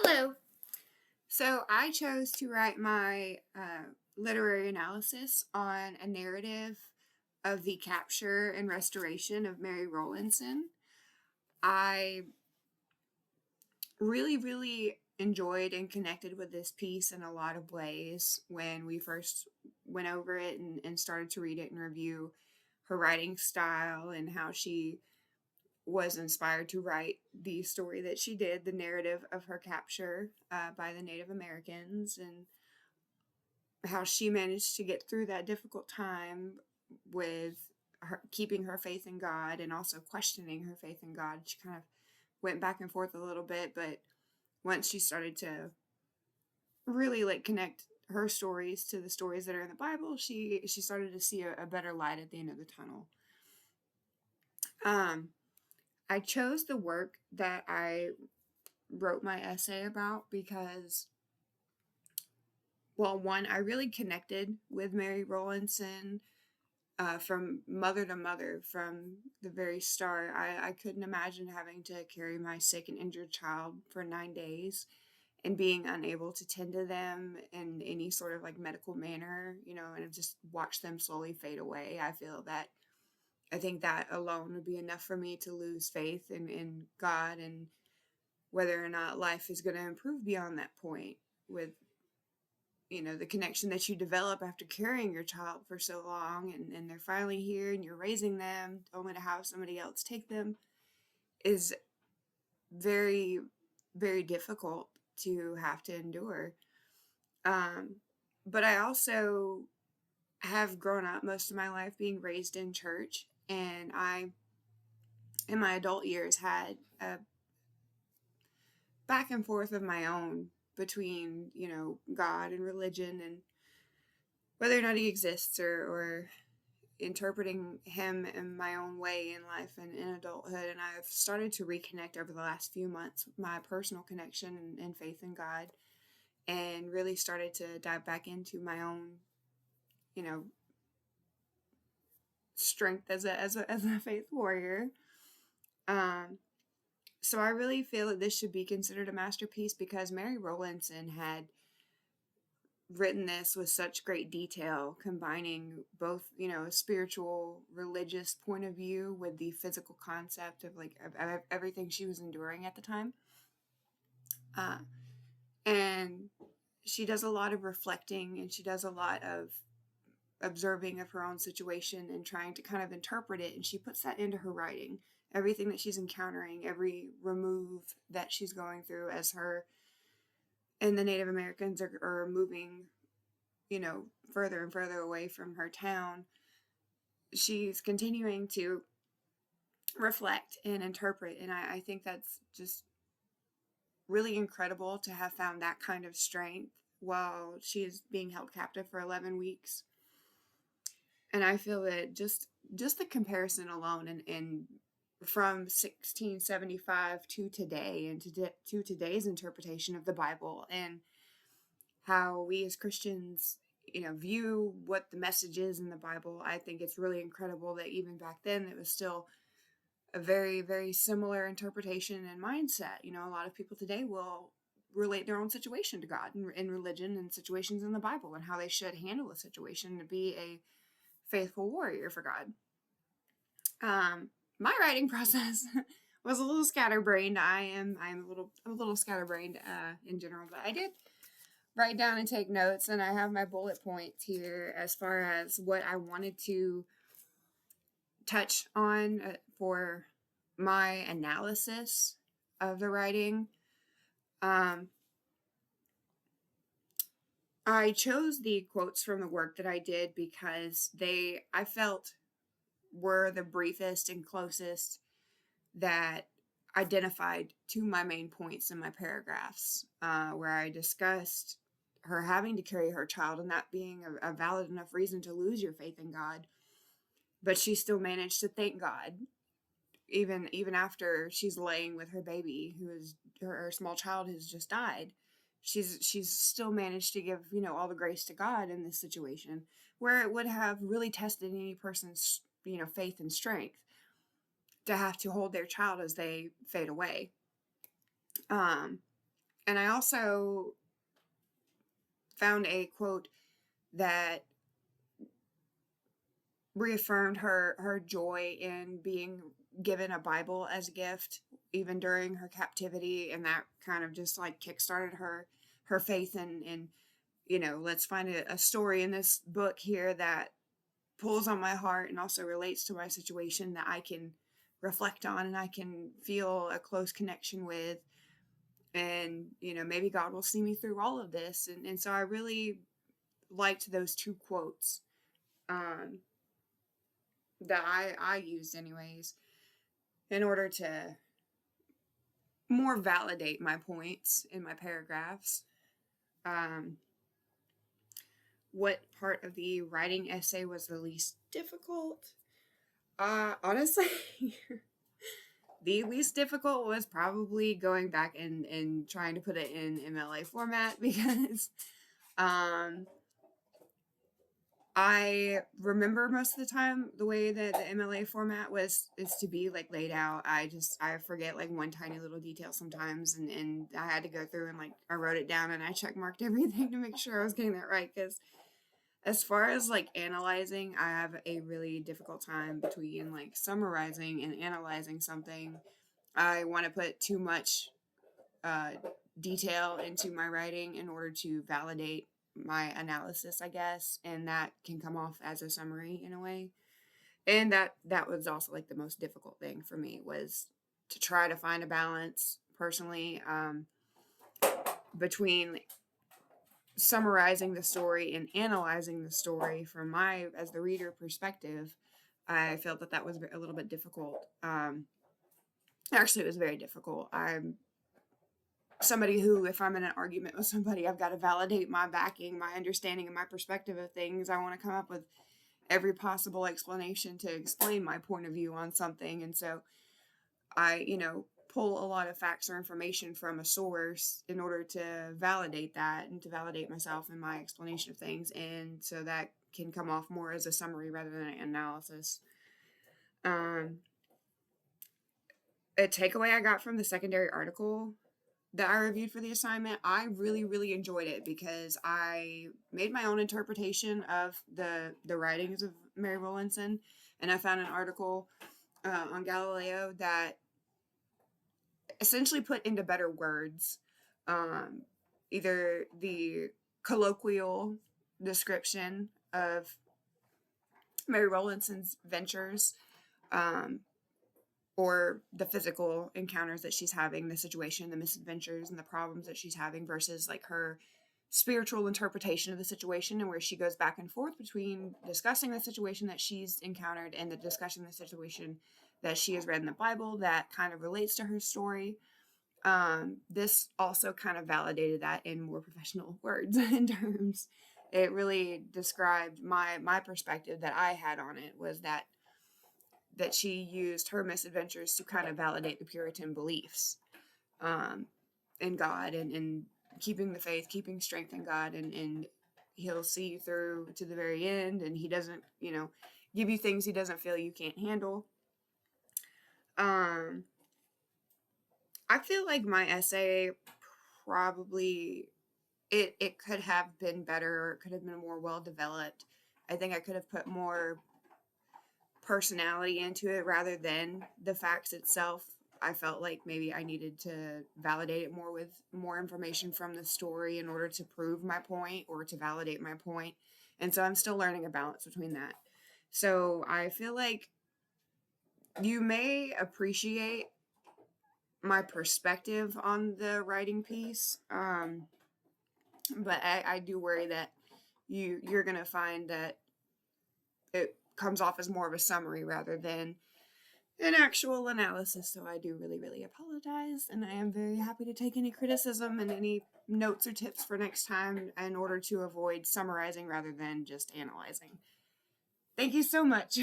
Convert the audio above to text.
Hello. So I chose to write my literary analysis on a narrative of the capture and restoration of Mary Rowlandson. I really enjoyed and connected with this piece in a lot of ways when we first went over it and started to read it and review her writing style and how she was inspired to write the story that she did, the narrative of her capture by the Native Americans, and how she managed to get through that difficult time with her keeping her faith in God and also questioning her faith in God. She kind of went back and forth a little bit, but once she started to really connect her stories to the stories that are in the Bible, she started to see a better light at the end of the tunnel. I chose the work that I wrote my essay about because, well, one, I really connected with Mary Rowlandson from mother to mother from the very start. I couldn't imagine having to carry my sick and injured child for 9 days and being unable to tend to them in any sort of medical manner, and just watch them slowly fade away. I think that alone would be enough for me to lose faith in God and whether or not life is going to improve beyond that point with the connection that you develop after carrying your child for so long and they're finally here and you're raising them only to have somebody else take them is very, very difficult to have to endure. But I also have grown up most of my life being raised in church, and I, in my adult years, had a back and forth of my own between, God and religion and whether or not he exists or interpreting him in my own way in life and in adulthood. And I've started to reconnect over the last few months with my personal connection and faith in God, and really started to dive back into my own, strength as a faith warrior. So I really feel that this should be considered a masterpiece because Mary Rowlandson had written this with such great detail, combining both, a spiritual, religious point of view with the physical concept of everything she was enduring at the time. And she does a lot of reflecting, and she does a lot of observing of her own situation and trying to kind of interpret it, and she puts that into her writing. Everything that she's encountering, every remove that she's going through as her and the Native Americans are moving, further and further away from her town, she's continuing to reflect and interpret. And I think that's just really incredible to have found that kind of strength while she is being held captive for 11 weeks. And I feel that just the comparison alone and from 1675 to today and to today's interpretation of the Bible and how we as Christians, view what the message is in the Bible, I think it's really incredible that even back then it was still a very, very similar interpretation and mindset. A lot of people today will relate their own situation to God and religion and situations in the Bible and how they should handle a situation to be a faithful warrior for God. My writing process was a little scatterbrained. I'm a little scatterbrained in general, but I did write down and take notes, and I have my bullet points here as far as what I wanted to touch on for my analysis of the writing. I chose the quotes from the work that I did because I felt were the briefest and closest that identified to my main points in my paragraphs, where I discussed her having to carry her child and that being a valid enough reason to lose your faith in God. But she still managed to thank God, even after she's laying with her baby, who is her small child who's just died. She's still managed to give, all the grace to God in this situation, where it would have really tested any person's, faith and strength to have to hold their child as they fade away. And I also found a quote that reaffirmed her joy in being given a Bible as a gift, even during her captivity, and that kind of just like kickstarted her faith in let's find a story in this book here that pulls on my heart and also relates to my situation that I can reflect on and I can feel a close connection with. And, maybe God will see me through all of this. And so I really liked those two quotes um, that I used, anyways, in order to more validate my points in my paragraphs. Um, what part of the writing essay was the least difficult? Honestly, the least difficult was probably going back and trying to put it in MLA format because I remember most of the time the way that the MLA format is to be like laid out. I forget like one tiny little detail sometimes, and I had to go through and like I wrote it down and I check marked everything to make sure I was getting that right, because as far as like analyzing, I have a really difficult time between like summarizing and analyzing something. I want to put too much uh, detail into my writing in order to validate my analysis, I guess, and that can come off as a summary in a way. And that was also like the most difficult thing for me, was to try to find a balance personally, between summarizing the story and analyzing the story from my as the reader perspective. I felt that was a little bit difficult. Actually, it was very difficult. I'm somebody who, if I'm in an argument with somebody, I've got to validate my backing, my understanding, and my perspective of things. I want to come up with every possible explanation to explain my point of view on something. And so I, pull a lot of facts or information from a source in order to validate that and to validate myself and my explanation of things. And so that can come off more as a summary rather than an analysis. A takeaway I got from the secondary article that I reviewed for the assignment, I really, really enjoyed it because I made my own interpretation of the writings of Mary Rowlandson, and I found an article on Galileo that essentially put into better words either the colloquial description of Mary Rowlandson's ventures, or the physical encounters that she's having, the situation, the misadventures, and the problems that she's having, versus like her spiritual interpretation of the situation, and where she goes back and forth between discussing the situation that she's encountered and the discussing the situation that she has read in the Bible that kind of relates to her story. This also kind of validated that in more professional words and terms. It really described my perspective that I had on it, was that she used her misadventures to kind of validate the Puritan beliefs in God, and keeping the faith, keeping strength in God, and he'll see you through to the very end, and he doesn't, give you things he doesn't feel you can't handle. I feel like my essay probably, it could have been better, or it could have been more well developed. I think I could have put more personality into it rather than the facts itself. I felt like maybe I needed to validate it more with more information from the story in order to prove my point or to validate my point. And so I'm still learning a balance between that. So I feel like you may appreciate my perspective on the writing piece, but I do worry that you're going to find that it comes off as more of a summary rather than an actual analysis. So I do really, really apologize, and I am very happy to take any criticism and any notes or tips for next time in order to avoid summarizing rather than just analyzing. Thank you so much.